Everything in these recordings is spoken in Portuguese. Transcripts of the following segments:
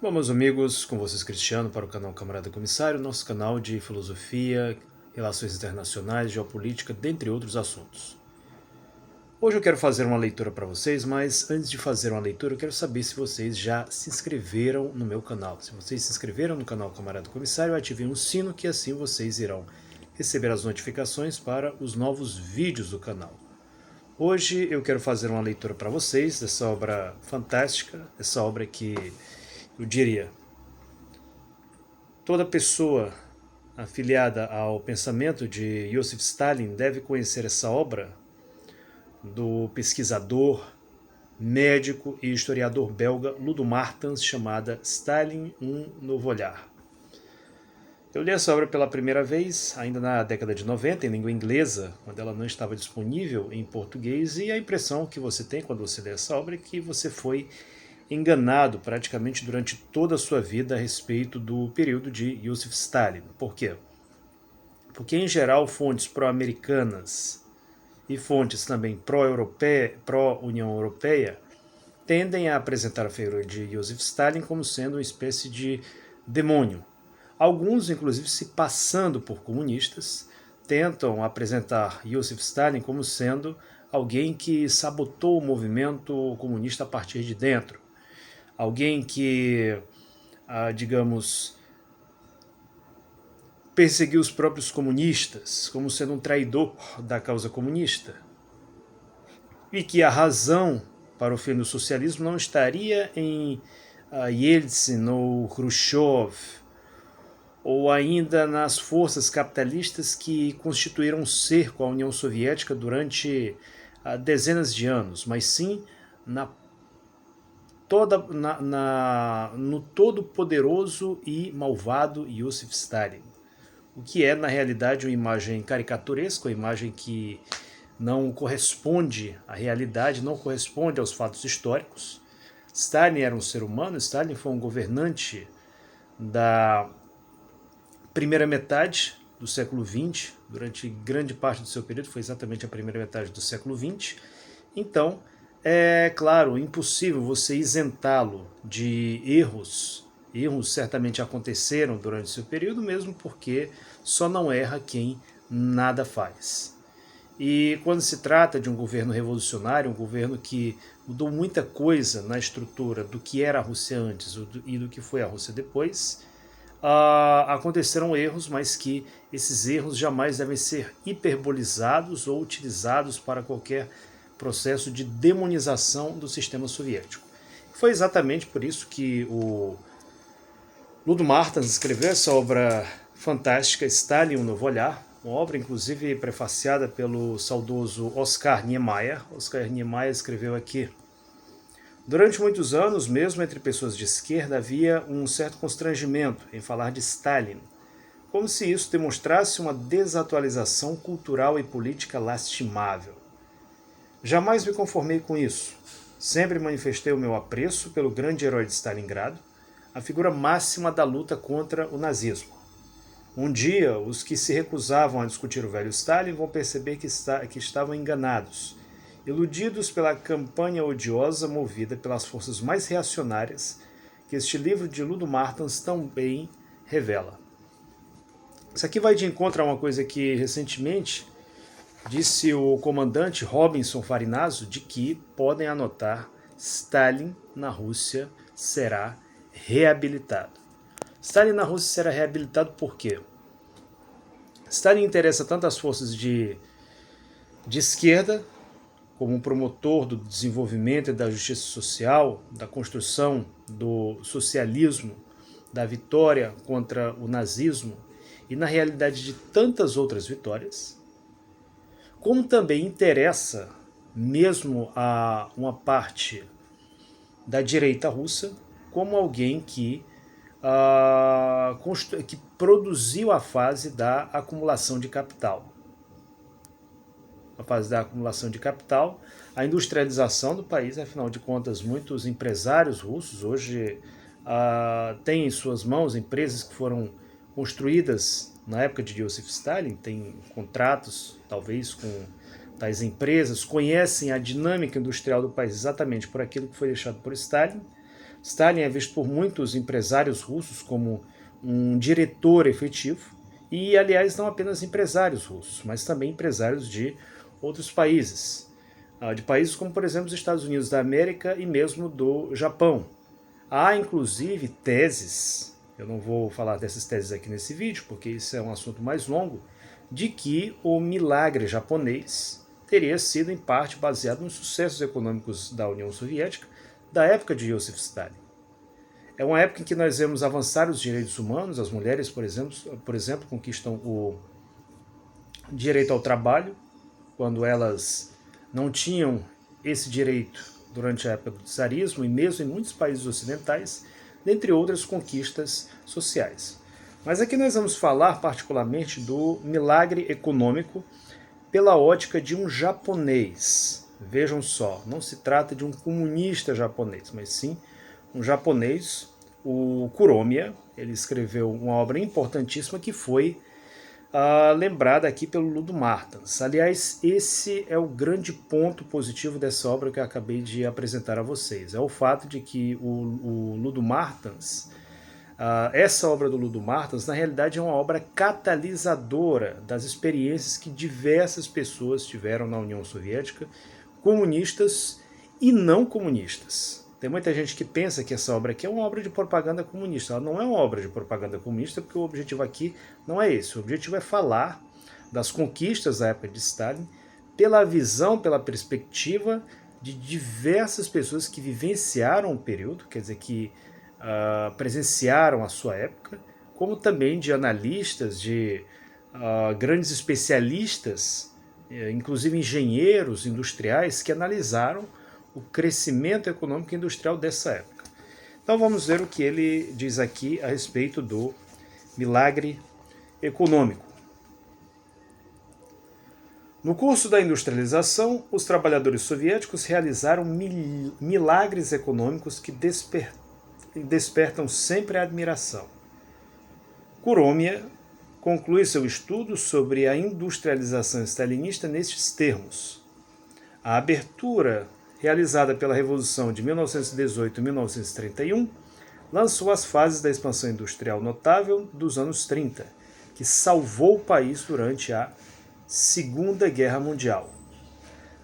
Bom, meus amigos, com vocês Cristiano para o canal Camarada Comissário, nosso canal de filosofia, relações internacionais, geopolítica, dentre outros assuntos. Hoje eu quero fazer uma leitura para vocês, mas antes de fazer uma leitura eu quero saber se vocês já se inscreveram no meu canal. Se vocês se inscreveram no canal Camarada Comissário, ativem o sino que assim vocês irão receber as notificações para os novos vídeos do canal. Hoje eu quero fazer uma leitura para vocês dessa obra fantástica, essa obra que eu diria toda pessoa afiliada ao pensamento de Joseph Stalin deve conhecer essa obra do pesquisador, médico e historiador belga Ludo Martens, chamada Stalin, um novo olhar. Eu li essa obra pela primeira vez, ainda na década de 90, em língua inglesa, quando ela não estava disponível em português, e a impressão que você tem quando você lê essa obra é que você foi enganado praticamente durante toda a sua vida a respeito do período de Joseph Stalin. Por quê? Porque, em geral, fontes pró-americanas e fontes também pró-União Europeia tendem a apresentar a figura de Joseph Stalin como sendo uma espécie de demônio. Alguns, inclusive, se passando por comunistas, tentam apresentar Joseph Stalin como sendo alguém que sabotou o movimento comunista a partir de dentro. Alguém que, digamos, perseguiu os próprios comunistas como sendo um traidor da causa comunista. E que a razão para o fim do socialismo não estaria em Yeltsin ou Khrushchev, ou ainda nas forças capitalistas que constituíram um cerco à União Soviética durante dezenas de anos, mas sim no todo-poderoso e malvado Joseph Stalin. O que é, na realidade, uma imagem caricaturesca, uma imagem que não corresponde à realidade, não corresponde aos fatos históricos. Stalin era um ser humano, Stalin foi um governante da primeira metade do século XX, durante grande parte do seu período, foi exatamente a primeira metade do século XX. Então, é claro, impossível você isentá-lo de erros. Erros certamente aconteceram durante seu período, mesmo porque só não erra quem nada faz. E quando se trata de um governo revolucionário, um governo que mudou muita coisa na estrutura do que era a Rússia antes e do que foi a Rússia depois, aconteceram erros, mas que esses erros jamais devem ser hiperbolizados ou utilizados para qualquer processo de demonização do sistema soviético. Foi exatamente por isso que o Ludo Martens escreveu essa obra fantástica, Stalin, um novo olhar, uma obra inclusive prefaciada pelo saudoso Oscar Niemeyer. Oscar Niemeyer escreveu aqui: durante muitos anos, mesmo entre pessoas de esquerda, havia um certo constrangimento em falar de Stalin, como se isso demonstrasse uma desatualização cultural e política lastimável. Jamais me conformei com isso. Sempre manifestei o meu apreço pelo grande herói de Stalingrado, a figura máxima da luta contra o nazismo. Um dia, os que se recusavam a discutir o velho Stalin vão perceber que estavam enganados, iludidos pela campanha odiosa movida pelas forças mais reacionárias que este livro de Ludo Martens também revela. Isso aqui vai de encontro a uma coisa que recentemente disse o comandante Robinson Farinazzo, de que podem anotar: Stalin na Rússia será reabilitado. Stalin na Rússia será reabilitado por quê? Stalin interessa tanto as forças de esquerda, como um promotor do desenvolvimento e da justiça social, da construção do socialismo, da vitória contra o nazismo e, na realidade, de tantas outras vitórias, como também interessa mesmo a uma parte da direita russa, como alguém que produziu a fase da acumulação de capital. A fase da acumulação de capital, a industrialização do país, afinal de contas, muitos empresários russos hoje têm em suas mãos empresas que foram construídas na época de Joseph Stalin, têm contratos, talvez, com tais empresas, conhecem a dinâmica industrial do país exatamente por aquilo que foi deixado por Stalin, Stalin é visto por muitos empresários russos como um diretor efetivo, e, aliás, não apenas empresários russos, mas também empresários de outros países. De países como, por exemplo, os Estados Unidos da América e mesmo do Japão. Há, inclusive, teses, eu não vou falar dessas teses aqui nesse vídeo, porque isso é um assunto mais longo, de que o milagre japonês teria sido, em parte, baseado nos sucessos econômicos da União Soviética da época de Joseph Stalin. É uma época em que nós vemos avançar os direitos humanos, as mulheres, por exemplo, conquistam o direito ao trabalho, quando elas não tinham esse direito durante a época do czarismo e mesmo em muitos países ocidentais, dentre outras conquistas sociais. Mas aqui nós vamos falar particularmente do milagre econômico pela ótica de um japonês. Vejam só, não se trata de um comunista japonês, mas sim um japonês, o Kuromiya. Ele escreveu uma obra importantíssima que foi lembrada aqui pelo Ludo Martens. Aliás, esse é o grande ponto positivo dessa obra que eu acabei de apresentar a vocês. É o fato de que o Ludo Martens, essa obra do Ludo Martens, na realidade é uma obra catalisadora das experiências que diversas pessoas tiveram na União Soviética, comunistas e não comunistas. Tem muita gente que pensa que essa obra aqui é uma obra de propaganda comunista. Ela não é uma obra de propaganda comunista, porque o objetivo aqui não é esse. O objetivo é falar das conquistas da época de Stalin pela visão, pela perspectiva de diversas pessoas que vivenciaram o período, quer dizer, que presenciaram a sua época, como também de analistas, de grandes especialistas, inclusive engenheiros industriais, que analisaram o crescimento econômico e industrial dessa época. Então vamos ver o que ele diz aqui a respeito do milagre econômico. No curso da industrialização, os trabalhadores soviéticos realizaram milagres econômicos que despertam sempre a admiração. Kuromiya conclui seu estudo sobre a industrialização stalinista nestes termos: a abertura realizada pela Revolução de 1918 e 1931 lançou as fases da expansão industrial notável dos anos 30, que salvou o país durante a Segunda Guerra Mundial.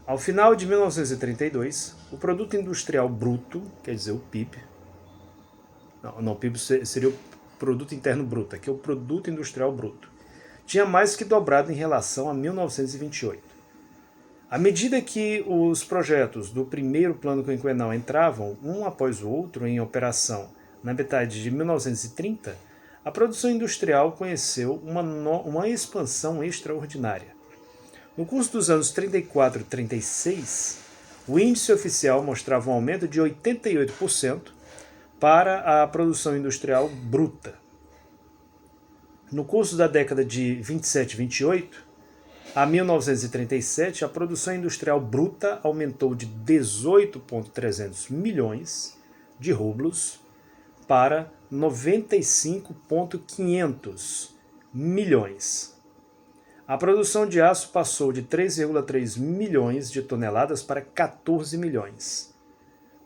Ao final de 1932, o produto industrial bruto, quer dizer, o PIB, o PIB seria o produto interno bruto, aqui é o produto industrial bruto, tinha mais que dobrado em relação a 1928. À medida que os projetos do primeiro plano quinquenal entravam, um após o outro, em operação na metade de 1930, a produção industrial conheceu uma expansão extraordinária. No curso dos anos 34 e 36, o índice oficial mostrava um aumento de 88% para a produção industrial bruta. No curso da década de 27 e 28, a 1937, a produção industrial bruta aumentou de 18,300 milhões de rublos para 95,500 milhões. A produção de aço passou de 3,3 milhões de toneladas para 14 milhões.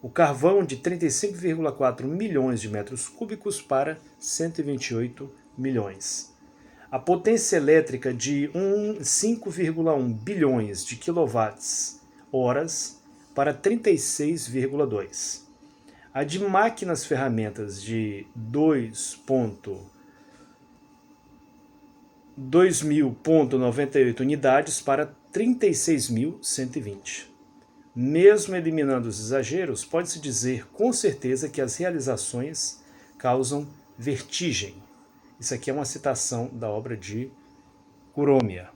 O carvão de 35,4 milhões de metros cúbicos para 128 milhões. A potência elétrica de 5,1 bilhões de quilowatts-horas para 36,2. A de máquinas ferramentas de 2.000,98 unidades para 36.120. Mesmo eliminando os exageros, pode-se dizer com certeza que as realizações causam vertigem. Isso aqui é uma citação da obra de Kuromiya.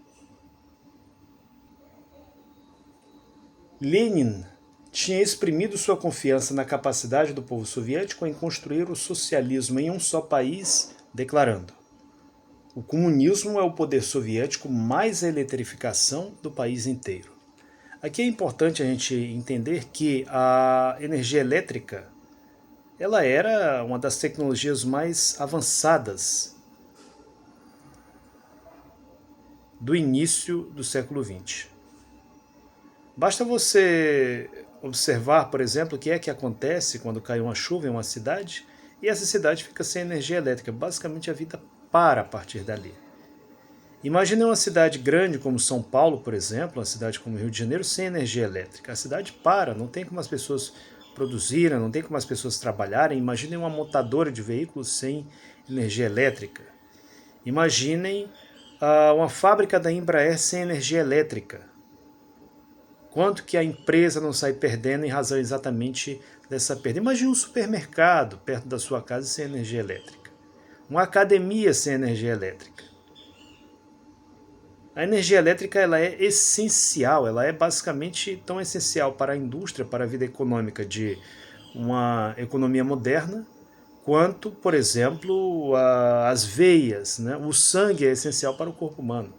Lenin tinha exprimido sua confiança na capacidade do povo soviético em construir o socialismo em um só país, declarando: o comunismo é o poder soviético mais a eletrificação do país inteiro. Aqui é importante a gente entender que a energia elétrica ela era uma das tecnologias mais avançadas do início do século XX. Basta você observar, por exemplo, o que é que acontece quando cai uma chuva em uma cidade e essa cidade fica sem energia elétrica. Basicamente a vida para a partir dali. Imagine uma cidade grande como São Paulo, por exemplo, uma cidade como Rio de Janeiro, sem energia elétrica. A cidade para, não tem como as pessoas produzirem, não tem como as pessoas trabalharem. Imaginem uma montadora de veículos sem energia elétrica. Imaginem uma fábrica da Embraer sem energia elétrica. Quanto que a empresa não sai perdendo em razão exatamente dessa perda? Imagine um supermercado perto da sua casa sem energia elétrica. Uma academia sem energia elétrica. A energia elétrica ela é essencial, ela é basicamente tão essencial para a indústria, para a vida econômica de uma economia moderna, quanto, por exemplo, as veias, né? O sangue é essencial para o corpo humano.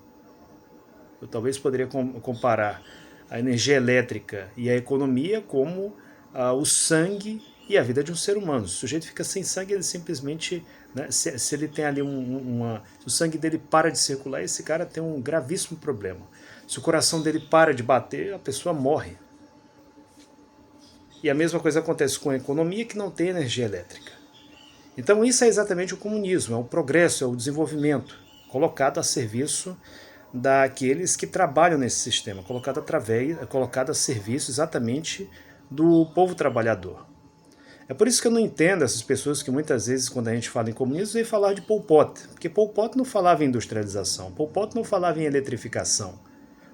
Eu talvez poderia comparar a energia elétrica e a economia como o sangue e a vida de um ser humano. Se o sujeito fica sem sangue, ele simplesmente, né, se ele tem ali se o sangue dele para de circular, esse cara tem um gravíssimo problema. Se o coração dele para de bater, a pessoa morre. E a mesma coisa acontece com a economia que não tem energia elétrica. Então isso é exatamente o comunismo, é o progresso, é o desenvolvimento colocado a serviço daqueles que trabalham nesse sistema, colocado a serviço exatamente do povo trabalhador. É por isso que eu não entendo essas pessoas que muitas vezes, quando a gente fala em comunismo, vem falar de Pol Pot, porque Pol Pot não falava em industrialização, Pol Pot não falava em eletrificação.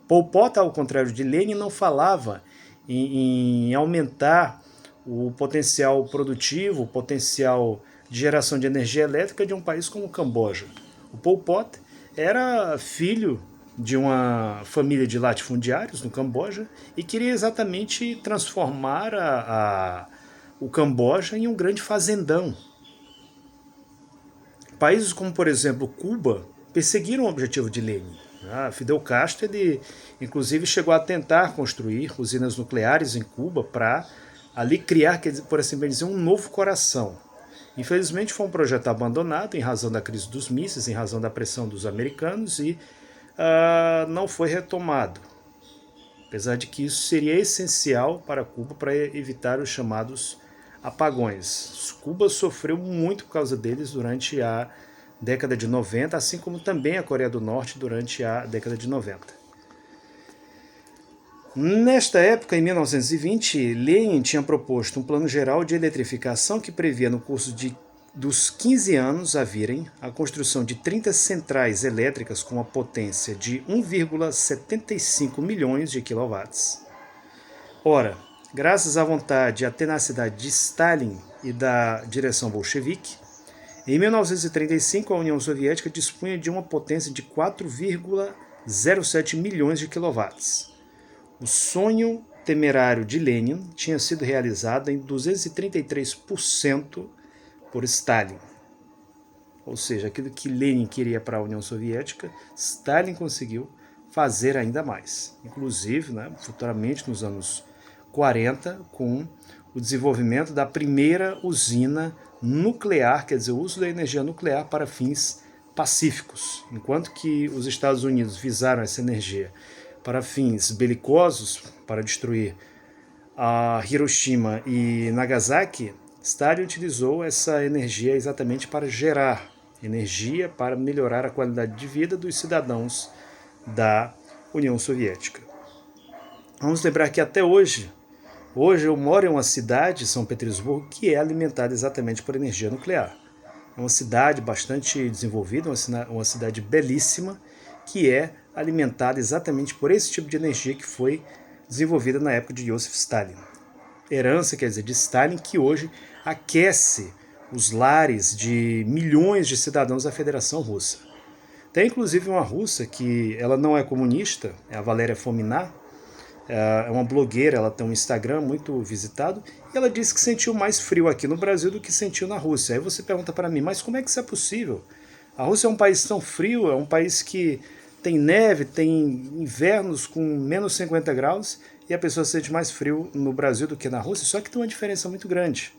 Pol Pot, ao contrário de Lenin, não falava em aumentar o potencial produtivo, o potencial de geração de energia elétrica de um país como o Camboja. O Pol Pot era filho de uma família de latifundiários no Camboja e queria exatamente transformar o Camboja em um grande fazendão. Países como, por exemplo, Cuba, perseguiram o objetivo de Lenin. Fidel Castro, ele inclusive chegou a tentar construir usinas nucleares em Cuba para ali criar, por assim dizer, um novo coração. Infelizmente foi um projeto abandonado em razão da crise dos mísseis, em razão da pressão dos americanos e não foi retomado. Apesar de que isso seria essencial para Cuba para evitar os chamados apagões. Cuba sofreu muito por causa deles durante a década de 90, assim como também a Coreia do Norte durante a década de 90. Nesta época, em 1920, Lenin tinha proposto um plano geral de eletrificação que previa, no curso dos 15 anos a virem, a construção de 30 centrais elétricas com uma potência de 1,75 milhões de quilowatts. Ora, graças à vontade e à tenacidade de Stalin e da direção bolchevique, em 1935 a União Soviética dispunha de uma potência de 4,07 milhões de quilowatts. O sonho temerário de Lenin tinha sido realizado em 233% por Stalin. Ou seja, aquilo que Lenin queria para a União Soviética, Stalin conseguiu fazer ainda mais. Inclusive, futuramente, nos anos 40, com o desenvolvimento da primeira usina nuclear, quer dizer, o uso da energia nuclear para fins pacíficos. Enquanto que os Estados Unidos visaram essa energia para fins belicosos, para destruir a Hiroshima e Nagasaki, Stalin utilizou essa energia exatamente para gerar energia, para melhorar a qualidade de vida dos cidadãos da União Soviética. Vamos lembrar que até hoje eu moro em uma cidade, São Petersburgo, que é alimentada exatamente por energia nuclear. É uma cidade bastante desenvolvida, uma cidade belíssima, que é alimentada exatamente por esse tipo de energia que foi desenvolvida na época de Joseph Stalin. Herança, quer dizer, de Stalin, que hoje aquece os lares de milhões de cidadãos da Federação Russa. Tem inclusive uma russa que ela não é comunista, é a Valéria Fominar, é uma blogueira, ela tem um Instagram muito visitado, e ela disse que sentiu mais frio aqui no Brasil do que sentiu na Rússia. Aí você pergunta para mim, mas como é que isso é possível? A Rússia é um país tão frio, é um país que tem neve, tem invernos com menos 50 graus, e a pessoa sente mais frio no Brasil do que na Rússia, só que tem uma diferença muito grande.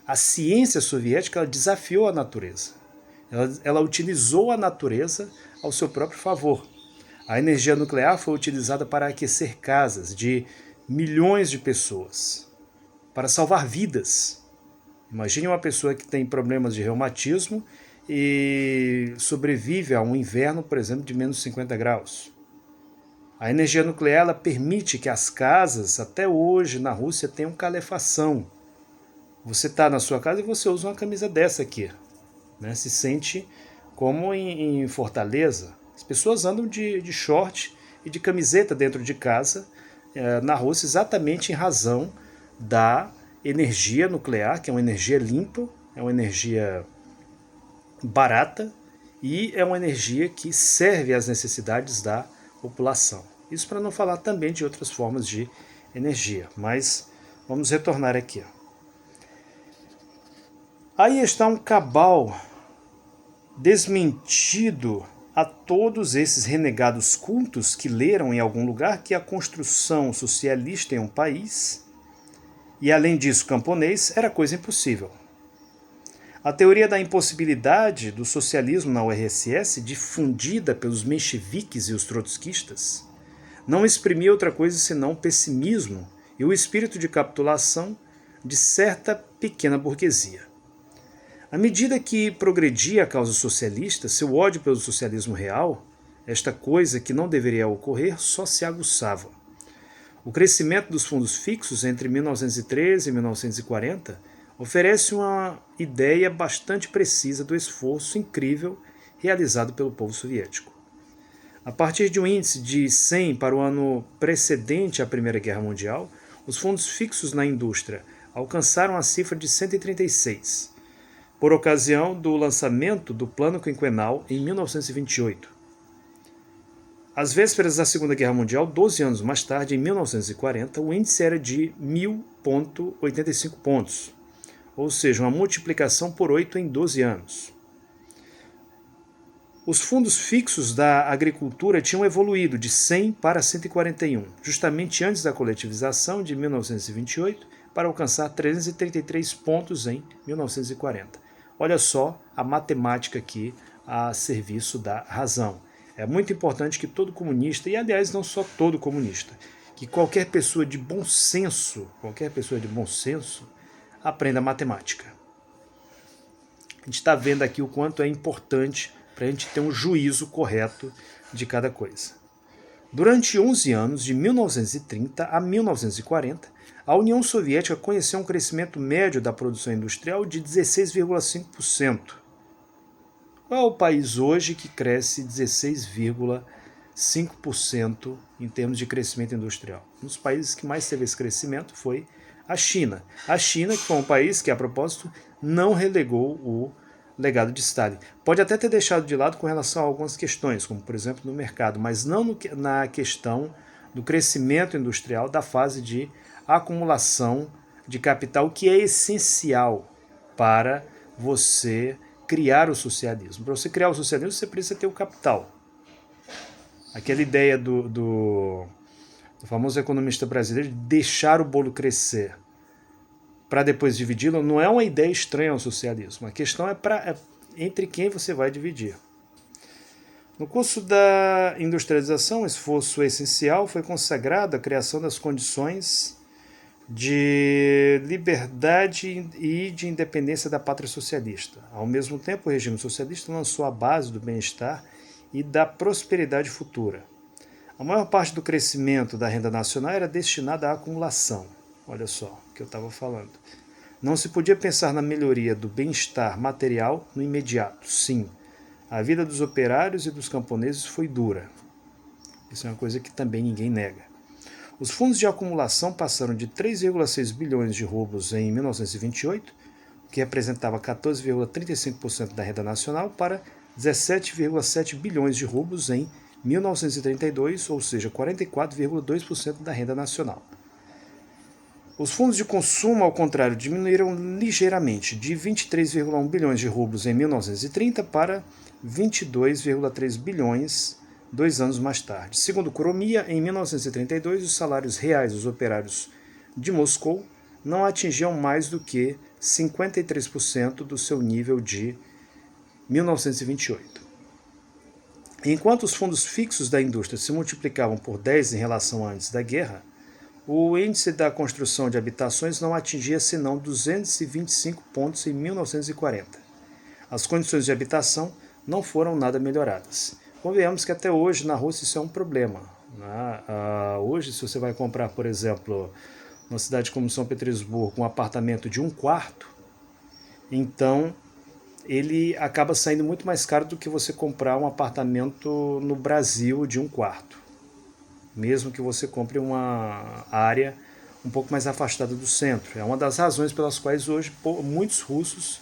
A ciência soviética ela desafiou a natureza. Ela utilizou a natureza ao seu próprio favor. A energia nuclear foi utilizada para aquecer casas de milhões de pessoas, para salvar vidas. Imagine uma pessoa que tem problemas de reumatismo e sobrevive a um inverno, por exemplo, de menos 50 graus. A energia nuclear ela permite que as casas, até hoje na Rússia, tenham calefação. Você está na sua casa e você usa uma camisa dessa aqui, né? Se sente como em Fortaleza. As pessoas andam de short e de camiseta dentro de casa na Rússia exatamente em razão da energia nuclear, que é uma energia limpa, é uma energia barata e é uma energia que serve às necessidades da população. Isso para não falar também de outras formas de energia, mas vamos retornar aqui. Aí está um cabal desmentido a todos esses renegados cultos que leram em algum lugar que a construção socialista em um país, e além disso camponês, era coisa impossível. A teoria da impossibilidade do socialismo na URSS, difundida pelos mencheviques e os trotskistas, não exprimia outra coisa senão o pessimismo e o espírito de capitulação de certa pequena burguesia. À medida que progredia a causa socialista, seu ódio pelo socialismo real, esta coisa que não deveria ocorrer, só se aguçava. O crescimento dos fundos fixos entre 1913 e 1940 oferece uma ideia bastante precisa do esforço incrível realizado pelo povo soviético. A partir de um índice de 100 para o ano precedente à Primeira Guerra Mundial, os fundos fixos na indústria alcançaram a cifra de 136, por ocasião do lançamento do Plano Quinquenal em 1928. Às vésperas da Segunda Guerra Mundial, 12 anos mais tarde, em 1940, o índice era de 1.085 pontos, ou seja, uma multiplicação por 8 em 12 anos. Os fundos fixos da agricultura tinham evoluído de 100 para 141, justamente antes da coletivização de 1928, para alcançar 333 pontos em 1940. Olha só a matemática aqui a serviço da razão. É muito importante que todo comunista, e aliás não só todo comunista, que qualquer pessoa de bom senso, aprenda matemática. A gente está vendo aqui o quanto é importante para a gente ter um juízo correto de cada coisa. Durante 11 anos, de 1930 a 1940, a União Soviética conheceu um crescimento médio da produção industrial de 16,5%. Qual é o país hoje que cresce 16,5% em termos de crescimento industrial? Um dos países que mais teve esse crescimento foi a China. A China, que foi um país que, a propósito, não relegou o legado de Stalin. Pode até ter deixado de lado com relação a algumas questões, como, por exemplo, no mercado, mas não na questão do crescimento industrial da fase de acumulação de capital, que é essencial para você criar o socialismo. Para você criar o socialismo, você precisa ter o capital. Aquela ideia do famoso economista brasileiro de deixar o bolo crescer para depois dividi-lo, não é uma ideia estranha ao socialismo. A questão é entre quem você vai dividir. No curso da industrialização, o esforço essencial foi consagrado à criação das condições de liberdade e de independência da pátria socialista. Ao mesmo tempo, o regime socialista lançou a base do bem-estar e da prosperidade futura. A maior parte do crescimento da renda nacional era destinada à acumulação. Olha só o que eu estava falando. Não se podia pensar na melhoria do bem-estar material no imediato. Sim, a vida dos operários e dos camponeses foi dura. Isso é uma coisa que também ninguém nega. Os fundos de acumulação passaram de 3,6 bilhões de rublos em 1928, que representava 14,35% da renda nacional, para 17,7 bilhões de rublos em 1932, ou seja, 44,2% da renda nacional. Os fundos de consumo, ao contrário, diminuíram ligeiramente, de 23,1 bilhões de rublos em 1930 para 22,3 bilhões 2 anos mais tarde. Segundo Kuromia, em 1932, os salários reais dos operários de Moscou não atingiam mais do que 53% do seu nível de 1928. Enquanto os fundos fixos da indústria se multiplicavam por 10 em relação a antes da guerra, o índice da construção de habitações não atingia senão 225 pontos em 1940. As condições de habitação não foram nada melhoradas. Convenhamos que até hoje na Rússia isso é um problema, né? Hoje, se você vai comprar, por exemplo, numa cidade como São Petersburgo, um apartamento de um quarto, então ele acaba saindo muito mais caro do que você comprar um apartamento no Brasil de um quarto, mesmo que você compre uma área um pouco mais afastada do centro. É uma das razões pelas quais hoje muitos russos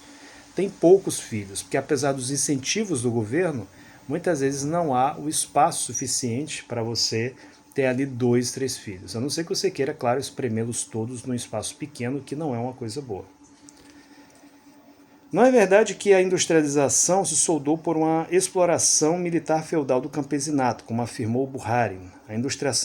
têm poucos filhos, porque apesar dos incentivos do governo, muitas vezes não há o espaço suficiente para você ter ali 2, 3 filhos. A não ser que você queira, claro, espremê-los todos num espaço pequeno, que não é uma coisa boa. Não é verdade que a industrialização se soldou por uma exploração militar feudal do campesinato, como afirmou Bukharin.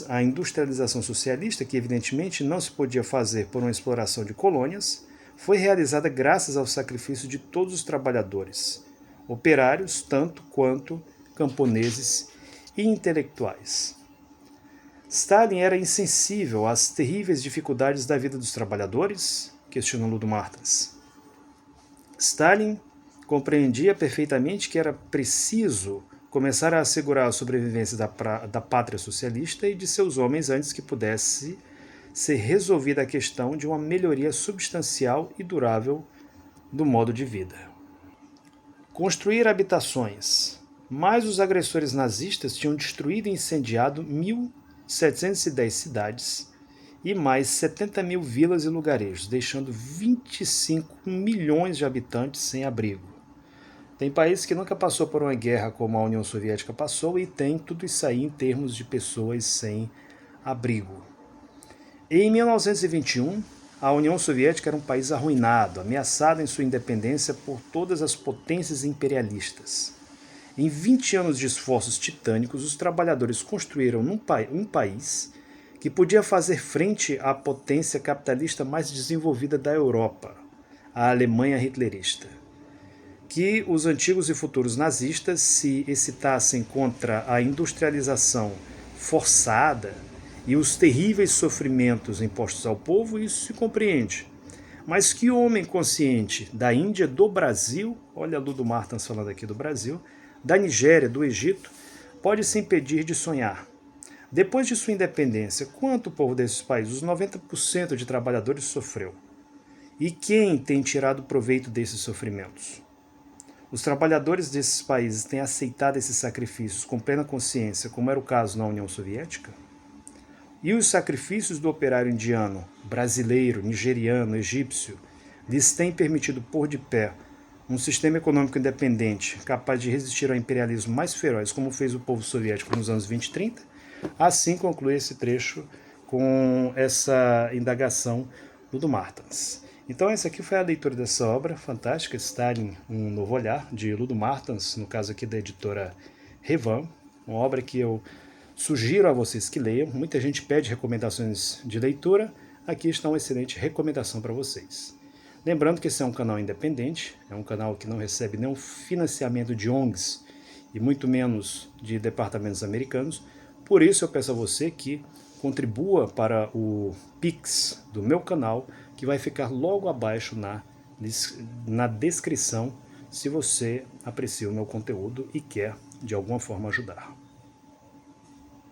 A industrialização socialista, que evidentemente não se podia fazer por uma exploração de colônias, foi realizada graças ao sacrifício de todos os trabalhadores, operários tanto quanto camponeses e intelectuais. Stalin era insensível às terríveis dificuldades da vida dos trabalhadores? Questionou Ludo Martens. Stalin compreendia perfeitamente que era preciso começar a assegurar a sobrevivência da pátria socialista e de seus homens antes que pudesse ser resolvida a questão de uma melhoria substancial e durável do modo de vida. Construir habitações. Mas os agressores nazistas tinham destruído e incendiado 1.710 cidades e mais 70 mil vilas e lugarejos, deixando 25 milhões de habitantes sem abrigo. Tem país que nunca passou por uma guerra como a União Soviética passou e tem tudo isso aí em termos de pessoas sem abrigo. Em 1921, a União Soviética era um país arruinado, ameaçado em sua independência por todas as potências imperialistas. Em 20 anos de esforços titânicos, os trabalhadores construíram um país que podia fazer frente à potência capitalista mais desenvolvida da Europa, a Alemanha hitlerista. Que os antigos e futuros nazistas se excitassem contra a industrialização forçada e os terríveis sofrimentos impostos ao povo, isso se compreende. Mas que homem consciente da Índia, do Brasil, olha Ludo Martens falando aqui do Brasil, da Nigéria, do Egito, pode se impedir de sonhar? Depois de sua independência, quanto o povo desses países, os 90% de trabalhadores, sofreu? E quem tem tirado proveito desses sofrimentos? Os trabalhadores desses países têm aceitado esses sacrifícios com plena consciência, como era o caso na União Soviética? E os sacrifícios do operário indiano, brasileiro, nigeriano, egípcio, lhes têm permitido pôr de pé um sistema econômico independente capaz de resistir ao imperialismo mais feroz, como fez o povo soviético nos anos 20 e 30? Assim conclui esse trecho com essa indagação do Martens. Então essa aqui foi a leitura dessa obra fantástica, Stalin, um novo olhar, de Ludo Martens, no caso aqui da editora Revan, uma obra que eu sugiro a vocês que leiam. Muita gente pede recomendações de leitura, aqui está uma excelente recomendação para vocês. Lembrando que esse é um canal independente, é um canal que não recebe nenhum financiamento de ONGs e muito menos de departamentos americanos. Por isso eu peço a você que contribua para o Pix do meu canal, que vai ficar logo abaixo na descrição, se você aprecia o meu conteúdo e quer de alguma forma ajudar.